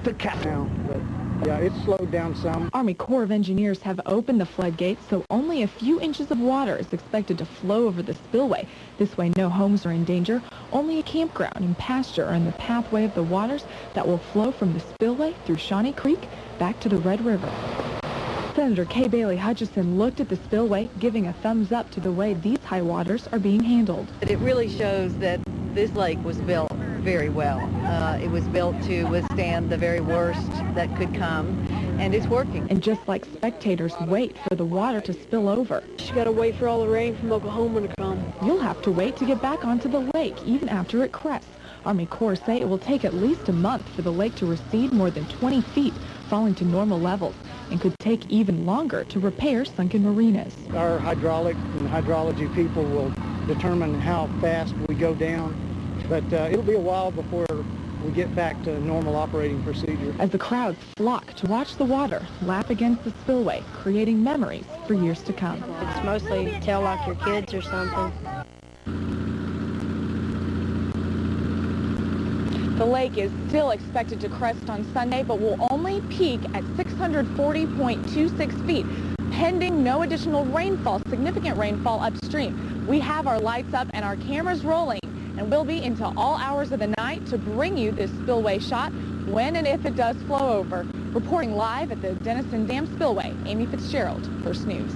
the captain. But yeah, it's slowed down some. Army Corps of Engineers have opened the floodgates, so only a few inches of water is expected to flow over the spillway. This way, no homes are in danger. Only a campground and pasture are in the pathway of the waters that will flow from the spillway through Shawnee Creek back to the Red River. Senator Kay Bailey Hutchison looked at the spillway, giving a thumbs up to the way these high waters are being handled. It really shows that this lake was built very well. It was built to withstand the very worst that could come, and it's working. And just like spectators wait for the water to spill over, you gotta wait for all the rain from Oklahoma to come. You'll have to wait to get back onto the lake, even after it crests. Army Corps say it will take at least a month for the lake to recede more than 20 feet, falling to normal levels, and could take even longer to repair sunken marinas. Our hydraulic and hydrology people will determine how fast we go down, but it'll be a while before we get back to normal operating procedure. As the crowds flock to watch the water lap against the spillway, creating memories for years to come. It's mostly tell like your kids or something. The lake is still expected to crest on Sunday, but will only peak at 640.26 feet, pending no additional rainfall, significant rainfall upstream. We have our lights up and our cameras rolling, and we'll be into all hours of the night to bring you this spillway shot when and if it does flow over. Reporting live at the Denison Dam Spillway, Amy FitzGerald, First News.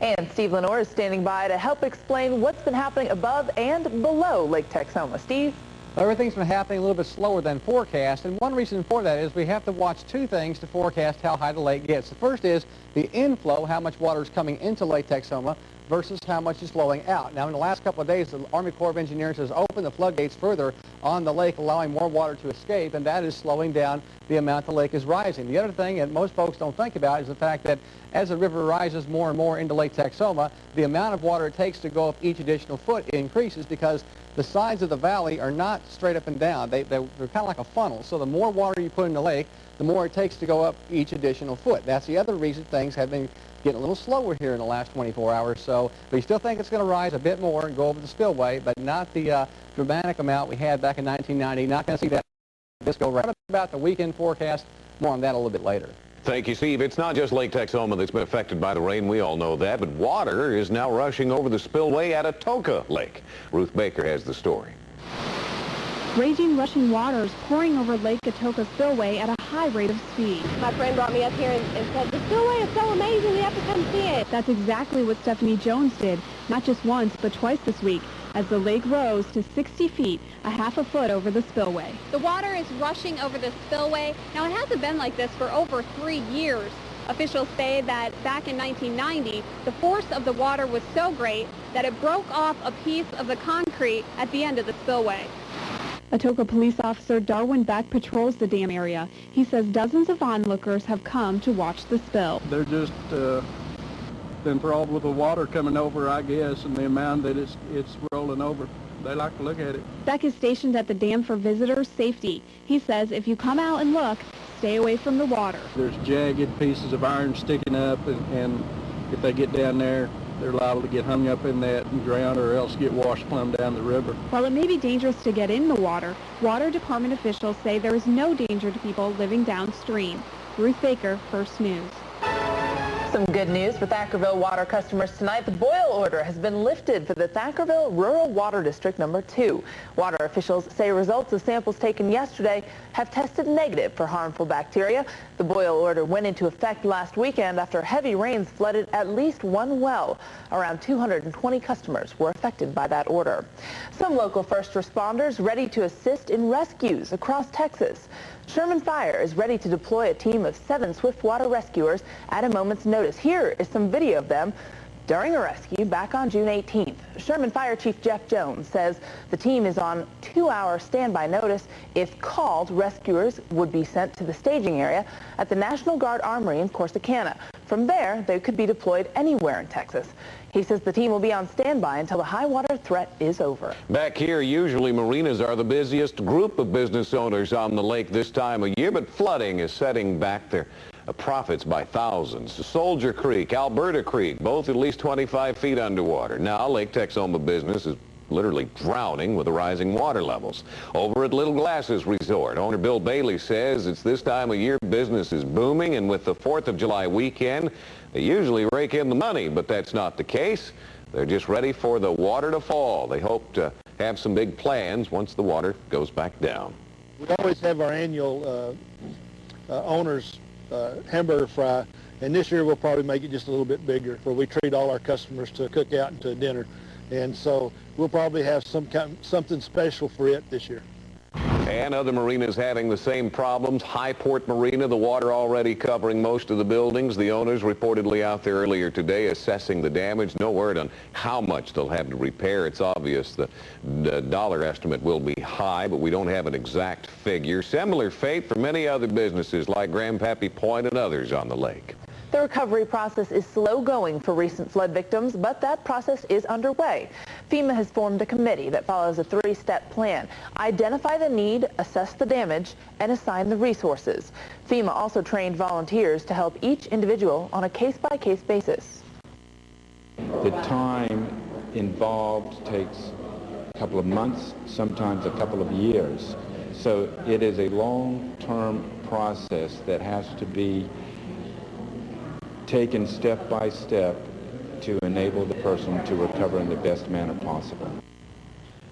And Steve LaNore is standing by to help explain what's been happening above and below Lake Texoma. Steve? Everything's been happening a little bit slower than forecast, and one reason for that is we have to watch two things to forecast how high the lake gets. The first is the inflow, how much water is coming into Lake Texoma versus how much is flowing out. Now, in the last couple of days, the Army Corps of Engineers has opened the floodgates further on the lake, allowing more water to escape, and that is slowing down the amount the lake is rising. The other thing that most folks don't think about is the fact that as the river rises more and more into Lake Texoma, the amount of water it takes to go up each additional foot increases because the sides of the valley are not straight up and down. They're kind of like a funnel. So the more water you put in the lake, the more it takes to go up each additional foot. That's the other reason things have been getting a little slower here in the last 24 hours. So we still think it's going to rise a bit more and go over the spillway, but not the dramatic amount we had back in 1990. Not going to see that this go right. What about the weekend forecast? More on that a little bit later. Thank you, Steve. It's not just Lake Texoma that's been affected by the rain. We all know that. But water is now rushing over the spillway at Atoka Lake. Ruth Baker has the story. Raging, rushing waters pouring over Lake Atoka Spillway at a high rate of speed. My friend brought me up here and said, the spillway is so amazing, we have to come see it. That's exactly what Stephanie Jones did, not just once, but twice this week, as the lake rose to 60 feet, a half a foot over the spillway. The water is rushing over the spillway. Now, it hasn't been like this for over 3 years. Officials say that back in 1990, the force of the water was so great that it broke off a piece of the concrete at the end of the spillway. Atoka police officer Darwin Beck patrols the dam area. He says dozens of onlookers have come to watch the spill. They're just enthralled with the water coming over, I guess, and the amount that it's rolling over. They like to look at it. Beck is stationed at the dam for visitor safety. He says if you come out and look, stay away from the water. There's jagged pieces of iron sticking up, and if they get down there, they're liable to get hung up in that and drown or else get washed plumb down the river. While it may be dangerous to get in the water, Water Department officials say there is no danger to people living downstream. Ruth Baker, First News. Some good news for Thackerville water customers tonight. The boil order has been lifted for the Thackerville Rural Water District number 2. Water officials say results of samples taken yesterday have tested negative for harmful bacteria. The boil order went into effect last weekend after heavy rains flooded at least one well. Around 220 customers were affected by that order. Some local first responders ready to assist in rescues across Texas. Sherman Fire is ready to deploy a team of 7 swiftwater rescuers at a moment's notice. Here is some video of them during a rescue back on June 18th. Sherman Fire Chief Jeff Jones says the team is on 2-hour standby notice. If called, rescuers would be sent to the staging area at the National Guard Armory in Corsicana. From there, they could be deployed anywhere in Texas. He says the team will be on standby until the high water threat is over. Back here, usually marinas are the busiest group of business owners on the lake this time of year, but flooding is setting back their profits by thousands. Soldier Creek, Alberta Creek, both at least 25 feet underwater. Now, Lake Texoma business is literally drowning with the rising water levels. Over at Little Glasses Resort, owner Bill Bailey says it's this time of year business is booming, and with the 4th of July weekend, they usually rake in the money, but that's not the case. They're just ready for the water to fall. They hope to have some big plans once the water goes back down. We always have our annual owners hamburger fry, and this year we'll probably make it just a little bit bigger, where we treat all our customers to a cookout and to a dinner. And so we'll probably have something special for it this year. And other marinas having the same problems. Highport Marina, the water already covering most of the buildings. The owners reportedly out there earlier today assessing the damage. No word on how much they'll have to repair. It's obvious the dollar estimate will be high, but we don't have an exact figure. Similar fate for many other businesses like Grandpappy Point and others on the lake. The recovery process is slow going for recent flood victims, but that process is underway. FEMA has formed a committee that follows a 3-step plan. Identify the need, assess the damage, and assign the resources. FEMA also trained volunteers to help each individual on a case-by-case basis. The time involved takes a couple of months, sometimes a couple of years. So it is a long-term process that has to be taken step by step to enable the person to recover in the best manner possible.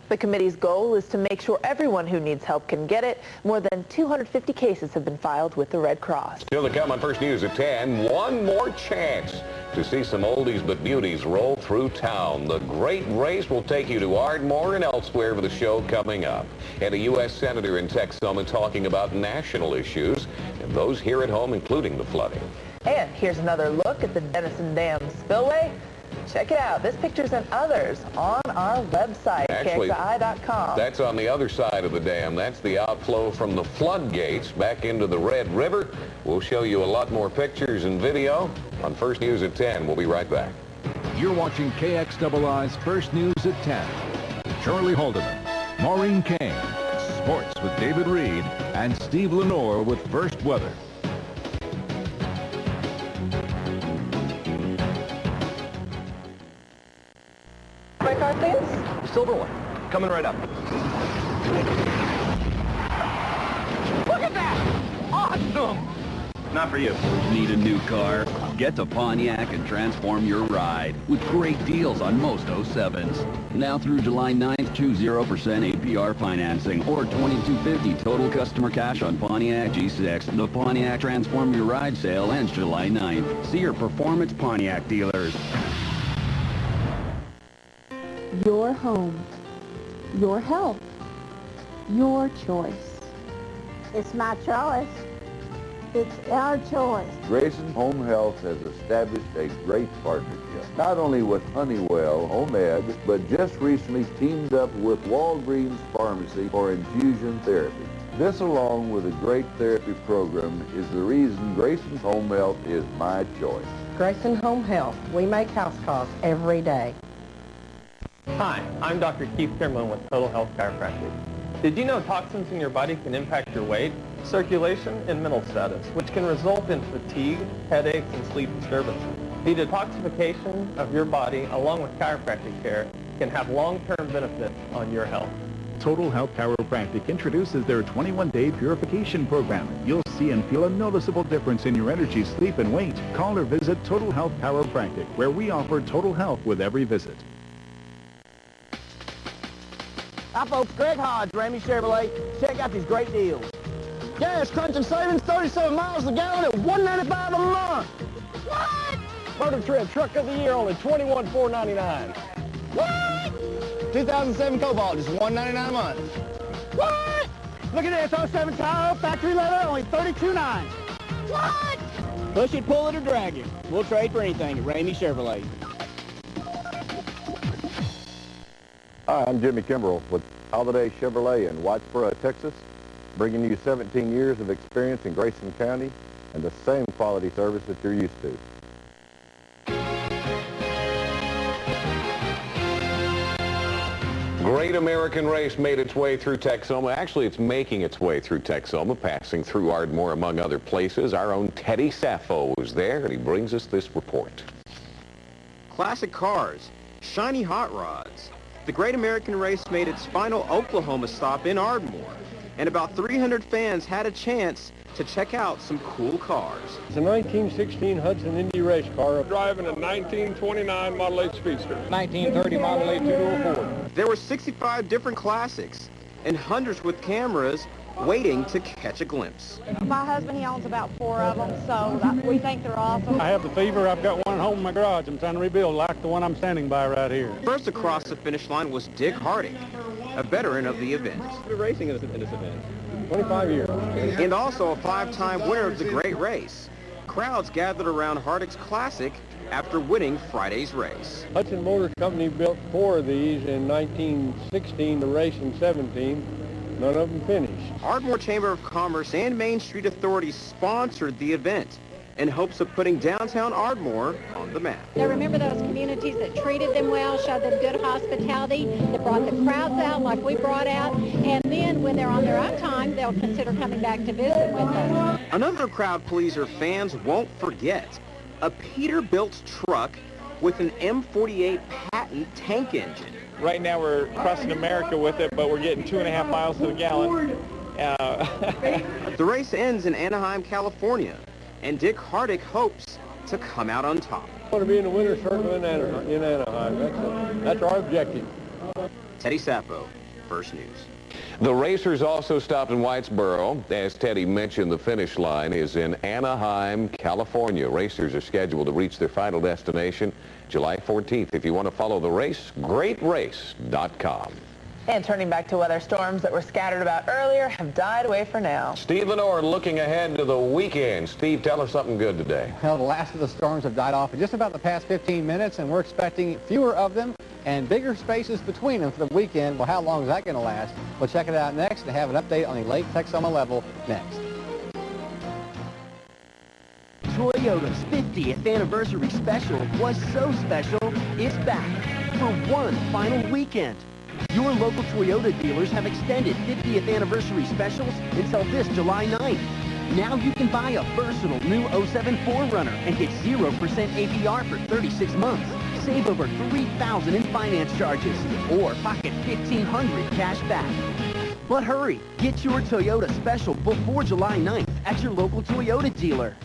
The committee's goal is to make sure everyone who needs help can get it. More than 250 cases have been filed with the Red Cross. Still to come on First News at 10, one more chance to see some oldies but beauties roll through town. The Great Race will take you to Ardmore and elsewhere for the show coming up. And a U.S. Senator in Texoma talking about national issues and those here at home, including the flooding. And here's another look at the Denison Dam spillway. Check it out. This pictures and others on our website, KXII.com. That's on the other side of the dam. That's the outflow from the floodgates back into the Red River. We'll show you a lot more pictures and video on First News at 10. We'll be right back. You're watching KXII's First News at 10. Charlie Haldeman, Maureen Kane, Sports with David Reed, and Steve LaNore with First Weather. My car, please? The silver one. Coming right up. Look at that! Awesome! Not for you. Need a new car? Get to Pontiac and transform your ride with great deals on most 07s. Now through July 9th, choose 0% APR financing or $2,250 total customer cash on Pontiac G6. The Pontiac Transform Your Ride sale ends July 9th. See your Performance Pontiac dealers. Your home, your health, your choice. It's my choice. It's our choice. Grayson Home Health has established a great partnership, not only with Honeywell Home Ed, but just recently teamed up with Walgreens Pharmacy for infusion therapy. This, along with a great therapy program, is the reason Grayson Home Health is my choice. Grayson Home Health. We make house calls every day. Hi, I'm Dr. Keith Kimberlin with Total Health Chiropractic. Did you know toxins in your body can impact your weight, circulation, and mental status, which can result in fatigue, headaches, and sleep disturbance? The detoxification of your body, along with chiropractic care, can have long-term benefits on your health. Total Health Chiropractic introduces their 21-day purification program. You'll see and feel a noticeable difference in your energy, sleep, and weight. Call or visit Total Health Chiropractic, where we offer total health with every visit. Hi folks, Greg Hodge, Ramey Chevrolet. Check out these great deals. Gas crunching savings, 37 miles a gallon at $1.95 a month. What? Motor Trip Truck of the Year, only $21,499. What? 2007 Cobalt, just $199 a month. What? Look at this, 07 Tahoe, factory leather, only $32,900. What? Push it, pull it, or drag it. We'll trade for anything at Ramey Chevrolet. Hi, I'm Jimmy Kimbrell with Holiday Chevrolet in Whitesboro, Texas, bringing you 17 years of experience in Grayson County and the same quality service that you're used to. Great American Race made its way through Texoma. Actually, it's making its way through Texoma, passing through Ardmore, among other places. Our own Teddy Safo was there, and he brings us this report. Classic cars, shiny hot rods, the Great American Race made its final Oklahoma stop in Ardmore, and about 300 fans had a chance to check out some cool cars. It's a 1916 Hudson Indy race car driving a 1929 Model 8 Speedster. 1930 Model 8 two-door Ford. There were 65 different classics and hundreds with cameras waiting to catch a glimpse. My husband, he owns about 4 of them, so we think they're awesome. I have the fever. I've got one at home in my garage. I'm trying to rebuild like the one I'm standing by right here. First across the finish line was Dick Hardick, a veteran of the event. Been racing in this event 25 years. And also a 5-time winner of the Great Race. Crowds gathered around Hardick's classic after winning Friday's race. Hudson Motor Company built 4 of these in 1916, the race in 17. None of them finished. Ardmore Chamber of Commerce and Main Street Authority sponsored the event in hopes of putting downtown Ardmore on the map. They remember those communities that treated them well, showed them good hospitality, that brought the crowds out like we brought out, and then when they're on their own time, they'll consider coming back to visit with us. Another crowd pleaser fans won't forget, a Peterbilt truck with an M48 patent tank engine. Right now we're crossing America with it, but we're getting 2.5 miles to the gallon. The race ends in Anaheim, California, and Dick Hardick hopes to come out on top. I want to be in the winner's circle in Anaheim. That's our objective. Teddy Safo, First News. The racers also stopped in Whitesboro. As Teddy mentioned, the finish line is in Anaheim, California. Racers are scheduled to reach their final destination July 14th. If you want to follow the race, greatrace.com. And turning back to weather, storms that were scattered about earlier have died away for now. Steve LaNore looking ahead to the weekend. Steve, tell us something good today. Well, the last of the storms have died off in just about the past 15 minutes, and we're expecting fewer of them and bigger spaces between them for the weekend. Well, how long is that going to last? We'll check it out next and have an update on the Lake Texoma level next. Toyota's 50th anniversary special was so special, it's back for one final weekend. Your local Toyota dealers have extended 50th anniversary specials until this July 9th. Now you can buy a versatile new 07 4Runner and get 0% APR for 36 months. Save over $3,000 in finance charges or pocket $1,500 cash back. But hurry, get your Toyota special before July 9th at your local Toyota dealer.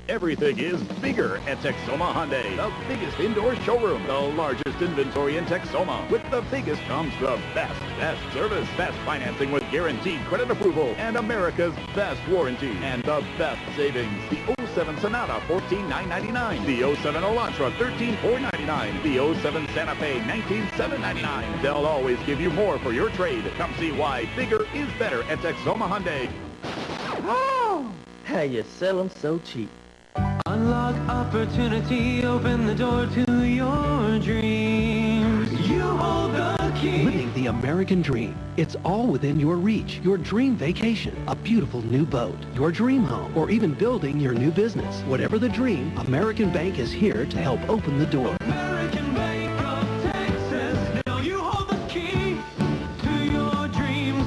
Everything is bigger at Texoma Hyundai, the biggest indoor showroom, the largest inventory in Texoma. With the biggest comes the best service, best financing with guaranteed credit approval, and America's best warranty, and the best savings. The 07 Sonata, $14,999. The 07 Elantra, $13,499. The 07 Santa Fe, $19,799. They'll always give you more for your trade. Come see why bigger is better at Texoma Hyundai. Oh, how you sell them so cheap. Unlock opportunity, open the door to your dreams. You hold the key. Living the American dream. It's all within your reach. Your dream vacation, a beautiful new boat, your dream home, or even building your new business. Whatever the dream, American Bank is here to help open the door. American Bank of Texas. Now you hold the key to your dreams.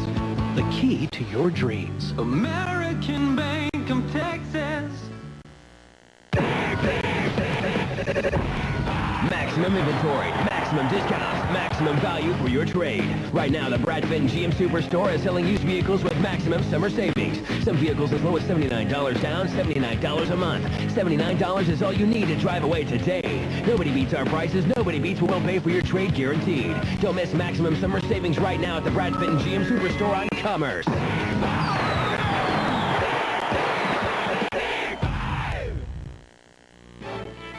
The key to your dreams. American Bank of Texas. Maximum inventory, maximum discounts, maximum value for your trade. Right now, the Brad Fenton GM Superstore is selling used vehicles with maximum summer savings. Some vehicles as low as $79 down, $79 a month. $79 is all you need to drive away today. Nobody beats our prices. Nobody beats what we'll pay for your trade guaranteed. Don't miss maximum summer savings right now at the Brad Fenton GM Superstore on Commerce.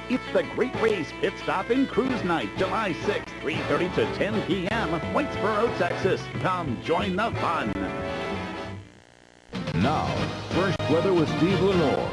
It's the Great Race Pit Stop and Cruise Night, July 6th, 3:30 to 10 p.m., Whitesboro, Texas. Come join the fun. Now, first weather with Steve LaNore.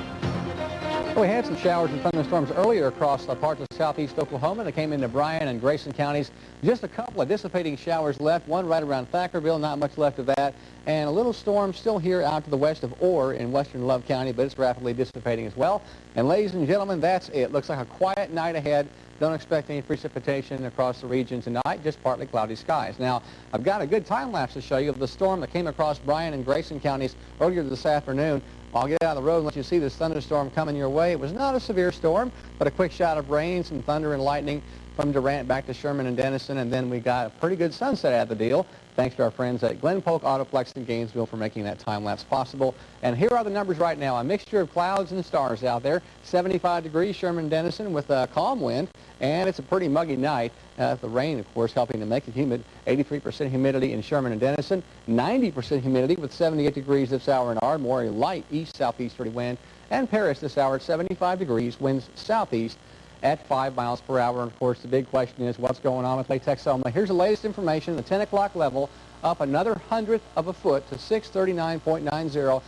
Well, we had some showers and thunderstorms earlier across parts of southeast Oklahoma that came into Bryan and Grayson counties. Just a couple of dissipating showers left, one right around Thackerville, not much left of that, and a little storm still here out to the west of Orr in western Love County, but it's rapidly dissipating as well. And ladies and gentlemen, that's it. Looks like a quiet night ahead. Don't expect any precipitation across the region tonight, just partly cloudy skies. Now, I've got a good time lapse to show you of the storm that came across Bryan and Grayson counties earlier this afternoon. I'll get out of the road and let you see this thunderstorm coming your way. It was not a severe storm, but a quick shot of rain, some thunder and lightning from from Durant back to Sherman and Denison, and then we got a pretty good sunset out of the deal. Thanks to our friends at Glen Polk Autoplex in Gainesville for making that time-lapse possible. And here are the numbers right now. A mixture of clouds and stars out there. 75 degrees, Sherman, Denison, with a calm wind. And it's a pretty muggy night. The rain, of course, helping to make it humid. 83% humidity in Sherman and Denison. 90% humidity with 78 degrees this hour in Ardmore. A light east-southeasterly wind. And Paris this hour at 75 degrees, winds southeast at 5 miles per hour. And of course, the big question is what's going on with Lake Texoma. Here's the latest information. The 10 o'clock level up another 100th of a foot to 639.90.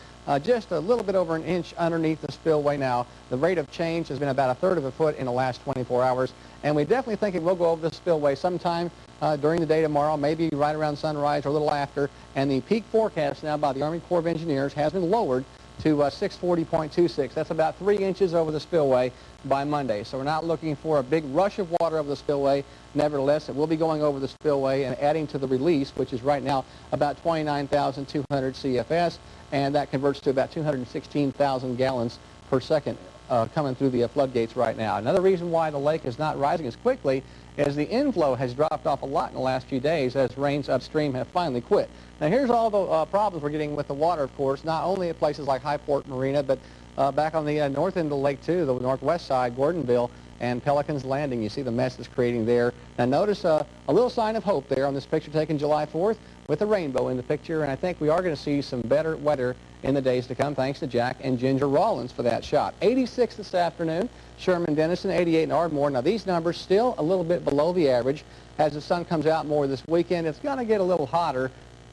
Just a little bit over an inch underneath the spillway now. The rate of change has been about a third of a foot in the last 24 hours. And we definitely think it will go over the spillway sometime during the day tomorrow, maybe right around sunrise or a little after. And the peak forecast now by the Army Corps of Engineers has been lowered to 640.26. That's about 3 inches over the spillway by Monday. So we're not looking for a big rush of water over the spillway. Nevertheless, it will be going over the spillway and adding to the release, which is right now about 29,200 CFS, and that converts to about 216,000 gallons per second coming through the floodgates right now. Another reason why the lake is not rising as quickly is the inflow has dropped off a lot in the last few days as rains upstream have finally quit. Now here's all the problems we're getting with the water, of course, not only at places like Highport Marina, but back on the north end of the lake too, the northwest side, Gordonville and Pelican's Landing. You see the mess it's creating there. Now notice a little sign of hope there on this picture taken July 4th with a rainbow in the picture, and I think we are going to see some better weather in the days to come, thanks to Jack and Ginger Rollins for that shot. 86 this afternoon, Sherman, Denison, 88 in Ardmore. Now these numbers still a little bit below the average. As the sun comes out more this weekend, it's going to get a little hotter.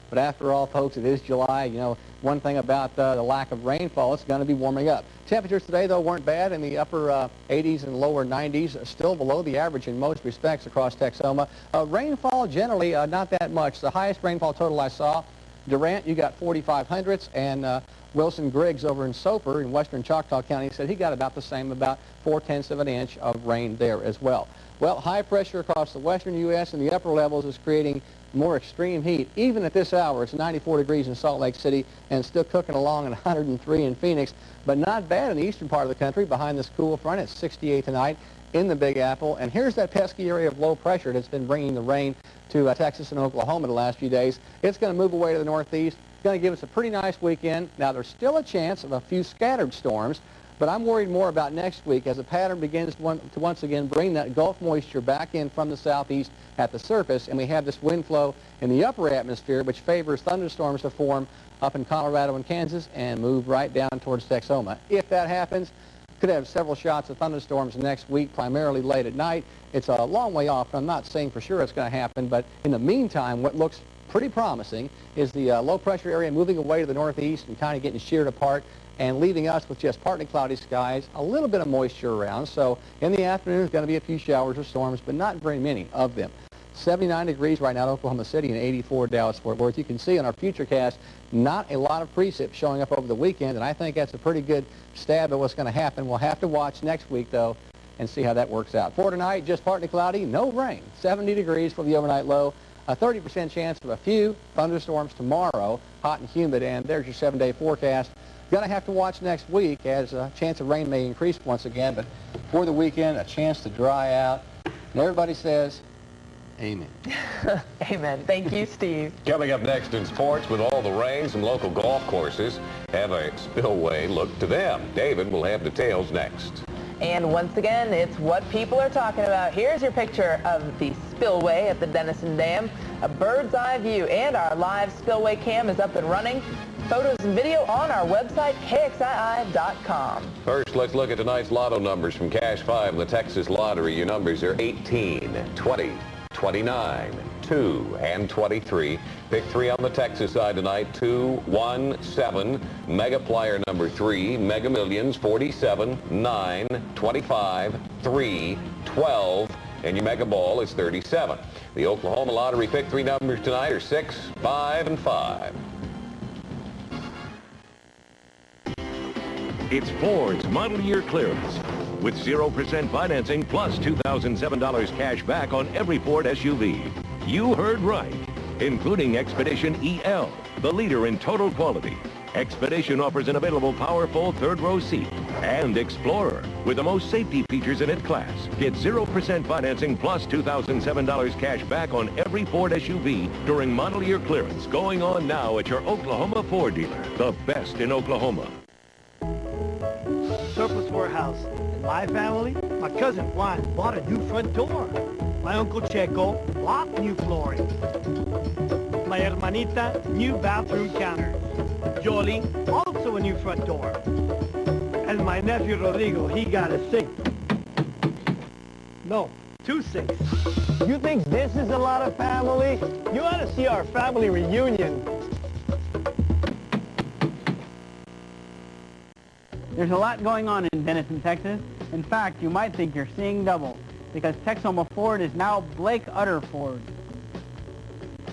But after all, folks, it is July. You know, one thing about the lack of rainfall, it's going to be warming up. Temperatures today, though, weren't bad in the upper 80s and lower 90s, still below the average in most respects across Texoma. Rainfall, generally, not that much. The highest rainfall total I saw, Durant, you got 4,500ths, and Wilson Griggs over in Soper in western Choctaw County said he got about the same, about 4/10 of an inch of rain there as well. Well, high pressure across the western U.S. and the upper levels is creating more extreme heat. Even at this hour, it's 94 degrees in Salt Lake City and still cooking along at 103 in Phoenix, but not bad in the eastern part of the country. Behind this cool front, it's 68 tonight in the Big Apple. And here's that pesky area of low pressure that's been bringing the rain to Texas and Oklahoma the last few days. It's going to move away to the northeast. It's going to give us a pretty nice weekend. Now, there's still a chance of a few scattered storms, but I'm worried more about next week as the pattern begins to once again bring that Gulf moisture back in from the southeast at the surface, and we have this wind flow in the upper atmosphere which favors thunderstorms to form up in Colorado and Kansas and move right down towards Texoma. If that happens, could have several shots of thunderstorms next week, primarily late at night. It's a long way off. I'm not saying for sure it's going to happen, but in the meantime, what looks pretty promising is the low pressure area moving away to the northeast and kind of getting sheared apart and leaving us with just partly cloudy skies, a little bit of moisture around. So in the afternoon, there's going to be a few showers or storms, but not very many of them. 79 degrees right now in Oklahoma City and 84 Dallas-Fort Worth. You can see on our futurecast, not a lot of precip showing up over the weekend, and I think that's a pretty good stab at what's going to happen. We'll have to watch next week, though, and see how that works out. For tonight, just partly cloudy, no rain. 70 degrees for the overnight low. A 30% chance of a few thunderstorms tomorrow, hot and humid, and there's your 7-day forecast. Going to have to watch next week as a chance of rain may increase once again, but for the weekend, a chance to dry out. And everybody says, amen. Amen. Thank you, Steve. Coming up next in sports, with all the rain, some local golf courses have a spillway look to them. David will have details next. And once again, it's what people are talking about. Here's your picture of the spillway at the Denison Dam, a bird's eye view, and our live spillway cam is up and running. Photos and video on our website, KXII.com. First, let's look at tonight's lotto numbers from Cash 5 in the Texas Lottery. Your numbers are 18, 20, 29, 2, and 23. Pick 3 on the Texas side tonight, 2, 1, 7. Mega Plier number 3, Mega Millions, 47, 9, 25, 3, 12, and your Mega Ball is 37. The Oklahoma Lottery Pick 3 numbers tonight are 6, 5, and 5. It's Ford's model year clearance with 0% financing plus $2,007 cash back on every Ford SUV. You heard right, including Expedition EL, the leader in total quality. Expedition offers an available powerful third row seat, And Explorer, with the most safety features in its class. Get 0% financing plus $2,007 cash back on every Ford SUV during model year clearance going on now at your Oklahoma Ford dealer. The best in Oklahoma. Surplus warehouse. In my family, my cousin Juan bought a new front door. My uncle Checo bought new flooring. My hermanita, new bathroom counter. Jolie, also a new front door. And my nephew Rodrigo, he got a sink. No, 2 sinks. You think this is a lot of family? You ought to see our family reunion. There's a lot going on in Denison, Texas. In fact, you might think you're seeing double, because Texoma Ford is now Blake Utter Ford.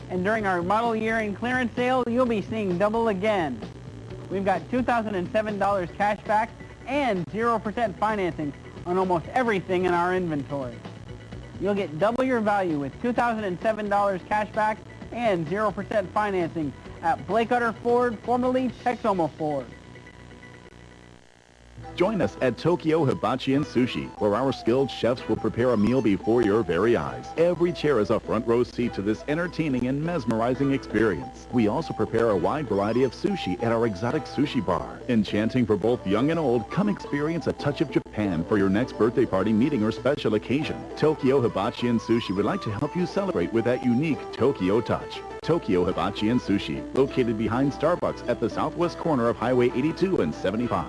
And during our model year and clearance sale, you'll be seeing double again. We've got $2,007 cash back and 0% financing on almost everything in our inventory. You'll get double your value with $2,007 cash back and 0% financing at Blake Utter Ford, formerly Texoma Ford. Join us at Tokyo Hibachi and Sushi, where our skilled chefs will prepare a meal before your very eyes. Every chair is a front row seat to this entertaining and mesmerizing experience. We also prepare a wide variety of sushi at our exotic sushi bar. Enchanting for both young and old, come experience a touch of Japan for your next birthday party, meeting, or special occasion. Tokyo Hibachi and Sushi would like to help you celebrate with that unique Tokyo touch. Tokyo Hibachi and Sushi, located behind Starbucks at the southwest corner of Highway 82 and 75.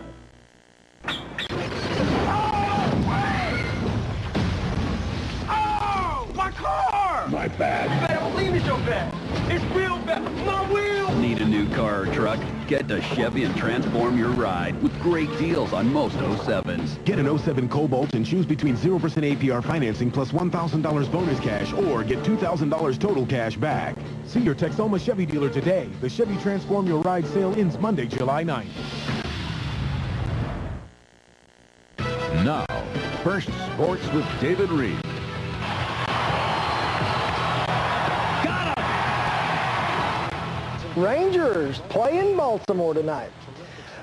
My bad. You better believe it's your bad. It's real bad. My wheel! Need a new car or truck? Get to Chevy and transform your ride with great deals on most 07s. Get an 07 Cobalt and choose between 0% APR financing plus $1,000 bonus cash, or get $2,000 total cash back. See your Texoma Chevy dealer today. The Chevy Transform Your Ride sale ends Monday, July 9th. Now, First Sports with David Reed. Rangers playing Baltimore tonight.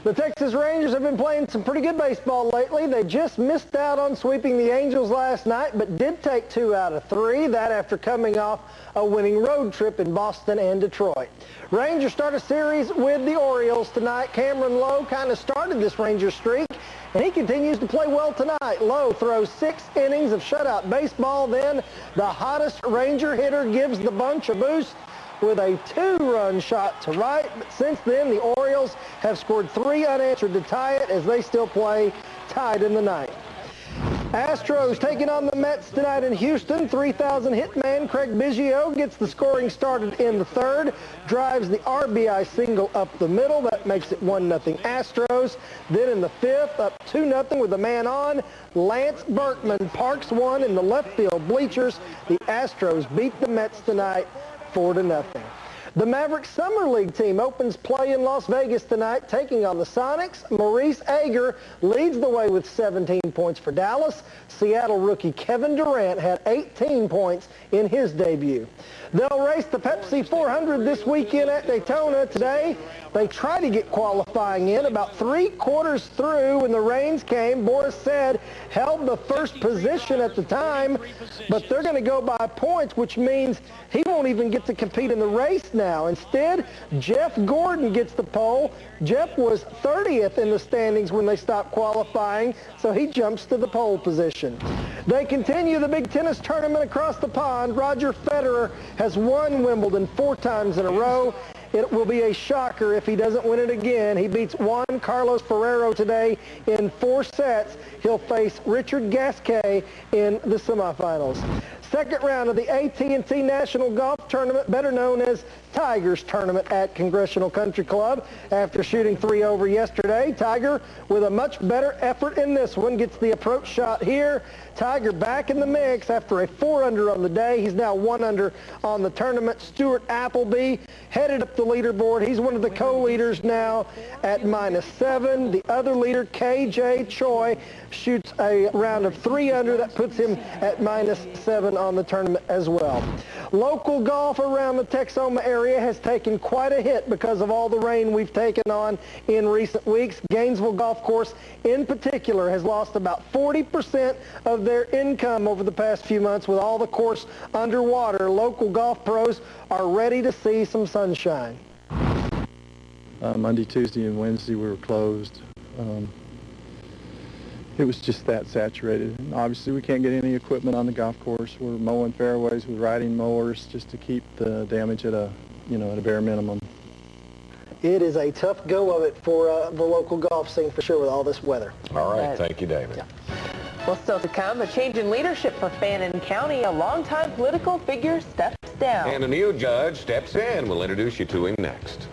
The Texas Rangers have been playing some pretty good baseball lately. They just missed out on sweeping the Angels last night, but did take 2 out of 3. That after coming off a winning road trip in Boston and Detroit. Rangers start a series with the Orioles tonight. Cameron Lowe kind of started this Ranger streak, and he continues to play well tonight. Lowe throws 6 innings of shutout baseball. Then the hottest Ranger hitter gives the bunch a boost with a 2-run shot to right. But since then, the Orioles have scored 3 unanswered to tie it as they still play tied in the 9th. Astros taking on the Mets tonight in Houston. 3,000 hit man Craig Biggio gets the scoring started in the 3rd, drives the RBI single up the middle. That makes it 1-0 Astros. Then in the 5th, up 2-0 with a man on. Lance Berkman parks one in the left field bleachers. The Astros beat the Mets tonight 4-0. The Mavericks Summer League team opens play in Las Vegas tonight, taking on the Sonics. Maurice Ager leads the way with 17 points for Dallas. Seattle rookie Kevin Durant had 18 points in his debut. They'll race the Pepsi 400 this weekend at Daytona. Today, they try to get qualifying in. About 3/4 through when the rains came, Boris Said held the first position at the time, but they're going to go by points, which means he won't even get to compete in the race now. Instead, Jeff Gordon gets the pole. Jeff was 30th in the standings when they stopped qualifying, so he jumps to the pole position. They continue the big tennis tournament across the pond. Roger Federer has won Wimbledon 4 times in a row. It will be a shocker if he doesn't win it again. He beats Juan Carlos Ferrero today in 4 sets. He'll face Richard Gasquet in the semifinals. Second round of the AT&T National Golf Tournament, better known as Tiger's Tournament at Congressional Country Club. After shooting 3 over yesterday, Tiger, with a much better effort in this one, gets the approach shot here. Tiger back in the mix after a 4-under on the day. He's now 1-under on the tournament. Stuart Appleby headed up the leaderboard. He's one of the co-leaders now at -7. The other leader, KJ Choi, shoots a round of 3 under. That puts him at -7 on the tournament as well. Local golf around the Texoma area area has taken quite a hit because of all the rain we've taken on in recent weeks. Gainesville Golf Course in particular has lost about 40% of their income over the past few months with all the course underwater. Local golf pros are ready to see some sunshine. Monday, Tuesday, and Wednesday we were closed. It was just that saturated. And obviously we can't get any equipment on the golf course. We're mowing fairways with riding mowers just to keep the damage at a, at a bare minimum. It is a tough go of it for the local golf scene for sure with all this weather. All right, thank you, David. Yeah. Well, still to come, a change in leadership for Fannin County. A longtime political figure steps down. And a new judge steps in. We'll introduce you to him next.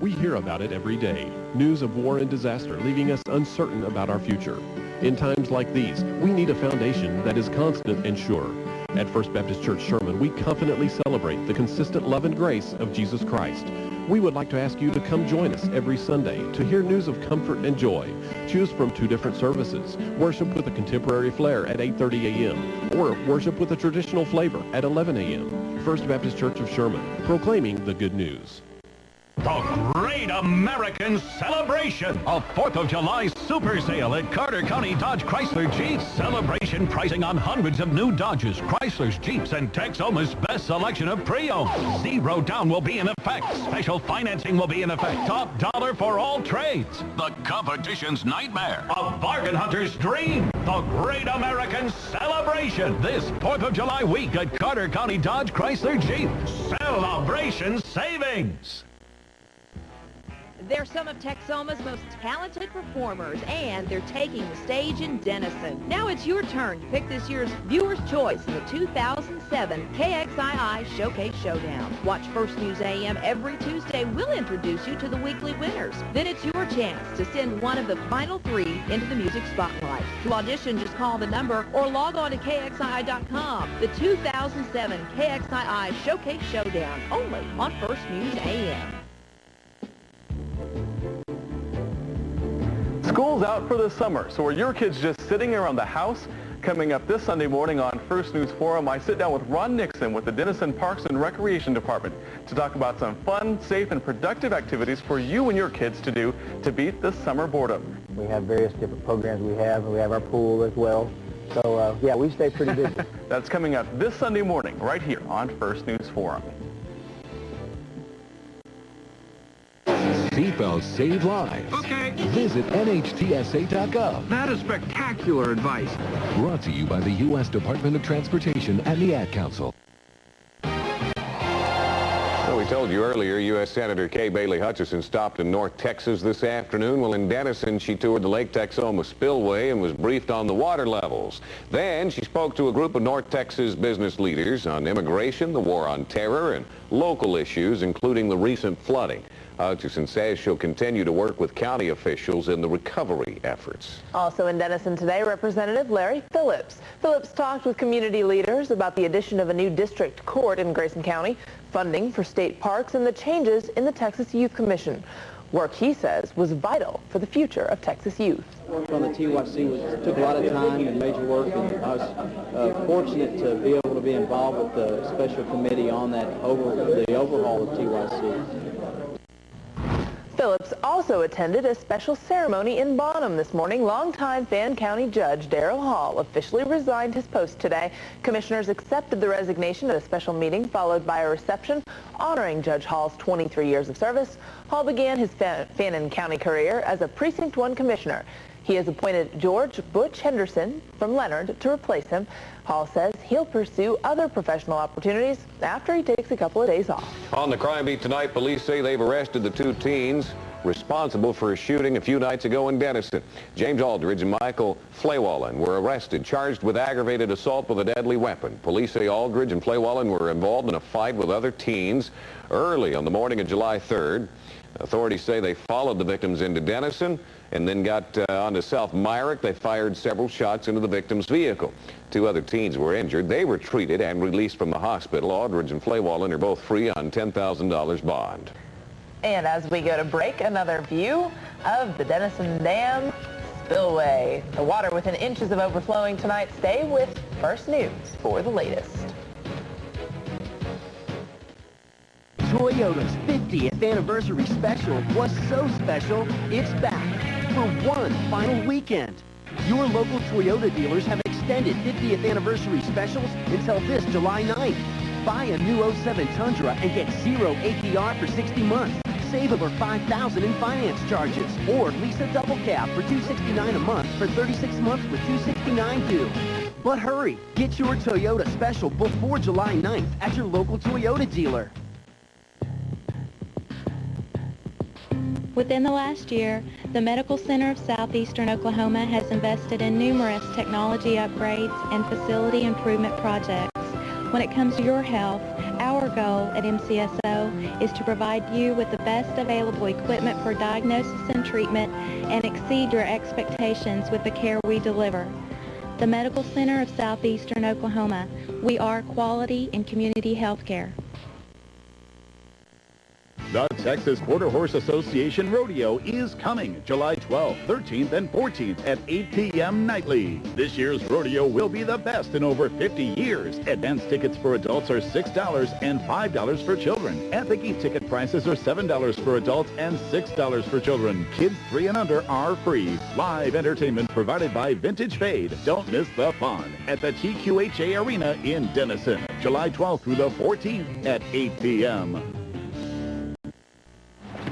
We hear about it every day. News of war and disaster leaving us uncertain about our future. In times like these, we need a foundation that is constant and sure. At First Baptist Church Sherman, we confidently celebrate the consistent love and grace of Jesus Christ. We would like to ask you to come join us every Sunday to hear news of comfort and joy. Choose from 2 different services. Worship with a contemporary flair at 8:30 a.m. or worship with a traditional flavor at 11 a.m. First Baptist Church of Sherman, proclaiming the good news. The Great American Celebration, a 4th of July super sale at Carter County Dodge Chrysler Jeep. Celebration pricing on hundreds of new Dodges, Chryslers, Jeeps, and Texoma's best selection of pre-owned. 0 down will be in effect. Special financing will be in effect. Top dollar for all trades. The competition's nightmare. A bargain hunter's dream. The Great American Celebration. This 4th of July week at Carter County Dodge Chrysler Jeep. Celebration savings. They're some of Texoma's most talented performers, and they're taking the stage in Denison. Now it's your turn to pick this year's Viewer's Choice in the 2007 KXII Showcase Showdown. Watch First News AM every Tuesday. We'll introduce you to the weekly winners. Then it's your chance to send one of the final 3 into the music spotlight. To audition, just call the number or log on to KXII.com. The 2007 KXII Showcase Showdown, only on First News AM. School's out for the summer, so are your kids just sitting around the house? Coming up this Sunday morning on First News Forum, I sit down with Ron Nixon with the Denison Parks and Recreation Department to talk about some fun, safe, and productive activities for you and your kids to do to beat the summer boredom. We have various different programs we have our pool as well. So, yeah, we stay pretty busy. That's coming up this Sunday morning right here on First News Forum. Seatbelts save lives. Okay. Visit nhtsa.gov. That is spectacular advice. Brought to you by the U.S. Department of Transportation and the Ad Council. Well, we told you earlier, U.S. Senator Kay Bailey Hutchison stopped in North Texas this afternoon. Well, in Denison, she toured the Lake Texoma Spillway and was briefed on the water levels. Then she spoke to a group of North Texas business leaders on immigration, the war on terror, and local issues, including the recent flooding. Hutchison says she'll continue to work with county officials in the recovery efforts. Also in Denison today, Representative Larry Phillips. Phillips talked with community leaders about the addition of a new district court in Grayson County, funding for state parks, and the changes in the Texas Youth Commission. Work, he says, was vital for the future of Texas youth. Work on the TYC took a lot of time and major work, and I was fortunate to be able to be involved with the special committee on that the overhaul of TYC. Phillips also attended a special ceremony in Bonham this morning. Longtime Fannin County Judge Darrell Hall officially resigned his post today. Commissioners accepted the resignation at a special meeting followed by a reception honoring Judge Hall's 23 years of service. Hall began his Fannin County career as a Precinct 1 commissioner. He has appointed George Butch Henderson from Leonard to replace him. Hall says he'll pursue other professional opportunities after he takes a couple of days off. On the crime beat tonight, police say they've arrested the 2 teens responsible for a shooting a few nights ago in Denison. James Aldridge and Michael Flewallen were arrested, charged with aggravated assault with a deadly weapon. Police say Aldridge and Flewallen were involved in a fight with other teens early on the morning of July 3rd. Authorities say they followed the victims into Denison and then got onto South Myrick. They fired several shots into the victim's vehicle. 2 other teens were injured. They were treated and released from the hospital. Aldridge and Flewallen are both free on $10,000 bond. And as we go to break, another view of the Denison Dam Spillway. The water within inches of overflowing tonight. Stay with First News for the latest. Toyota's 50th anniversary special was so special, it's back for one final weekend. Your local Toyota dealers have extended 50th anniversary specials until this July 9th. Buy a new 07 Tundra and get 0 APR for 60 months. Save over $5,000 in finance charges. Or lease a double cab for $269 a month for 36 months with $269 due. But hurry, get your Toyota special before July 9th at your local Toyota dealer. Within the last year, the Medical Center of Southeastern Oklahoma has invested in numerous technology upgrades and facility improvement projects. When it comes to your health, our goal at MCSO is to provide you with the best available equipment for diagnosis and treatment and exceed your expectations with the care we deliver. The Medical Center of Southeastern Oklahoma, we are quality in community health care. The Texas Quarter Horse Association Rodeo is coming July 12th, 13th, and 14th at 8 p.m. nightly. This year's rodeo will be the best in over 50 years. Advance tickets for adults are $6 and $5 for children. At the gate ticket prices are $7 for adults and $6 for children. Kids 3 and under are free. Live entertainment provided by Vintage Fade. Don't miss the fun at the TQHA Arena in Denison, July 12th through the 14th at 8 p.m.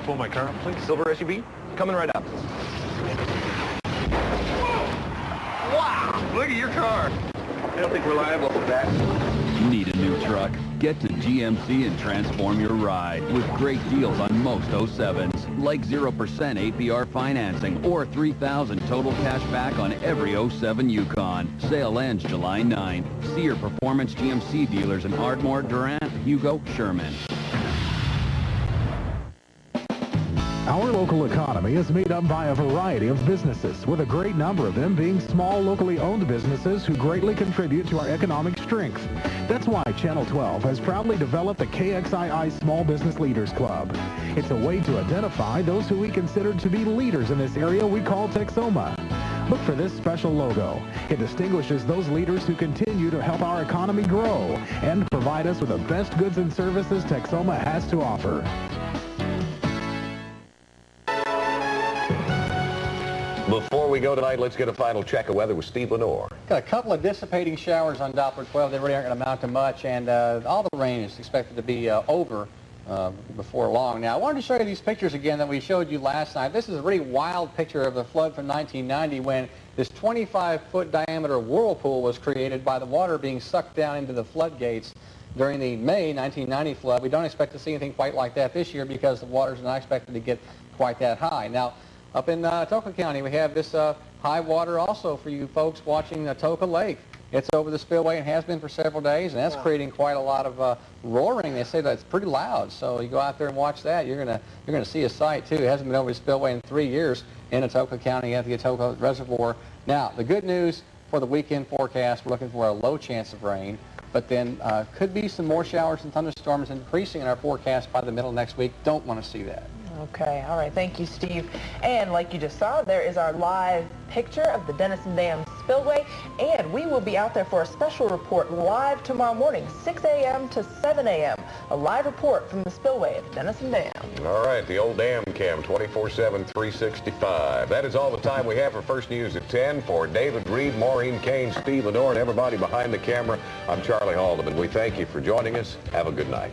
Pull my car up, please. Silver SUV, coming right up. Wow, look at your car. I don't think we're liable for that. Need a new truck? Get to GMC and transform your ride with great deals on most 07s, like 0% APR financing or $3,000 total cash back on every 07 Yukon. Sale ends July 9th. See your Performance GMC dealers in Ardmore, Durant, Hugo, Sherman. Our local economy is made up by a variety of businesses, with a great number of them being small, locally owned businesses who greatly contribute to our economic strength. That's why Channel 12 has proudly developed the KXII Small Business Leaders Club. It's a way to identify those who we consider to be leaders in this area we call Texoma. Look for this special logo. It distinguishes those leaders who continue to help our economy grow and provide us with the best goods and services Texoma has to offer. Before we go tonight, let's get a final check of weather with Steve LaNore. Got a couple of dissipating showers on Doppler 12. They really aren't going to amount to much, and all the rain is expected to be over before long. Now, I wanted to show you these pictures again that we showed you last night. This is a really wild picture of the flood from 1990 when this 25-foot diameter whirlpool was created by the water being sucked down into the floodgates during the May 1990 flood. We don't expect to see anything quite like that this year because the water's not expected to get quite that high. Now, up in Atoka County, we have this high water also for you folks watching Atoka Lake. It's over the Spillway and has been for several days, and that's creating quite a lot of roaring. They say that it's pretty loud, so you go out there and watch that. You're gonna see a sight too. It hasn't been over the Spillway in 3 years in Atoka County at the Atoka Reservoir. Now, the good news for the weekend forecast, we're looking for a low chance of rain, but then could be some more showers and thunderstorms increasing in our forecast by the middle of next week. Don't want to see that. Okay, all right, thank you, Steve. And like you just saw, there is our live picture of the Denison Dam Spillway, and we will be out there for a special report live tomorrow morning, 6 a.m. to 7 a.m. A live report from the Spillway at Denison Dam. All right, the old dam cam, 24/7, 365. That is all the time we have for First News at 10. For David Reed, Maureen, Kane, Steve LaNore, and everybody behind the camera, I'm Charlie Haldeman. We thank you for joining us. Have a good night.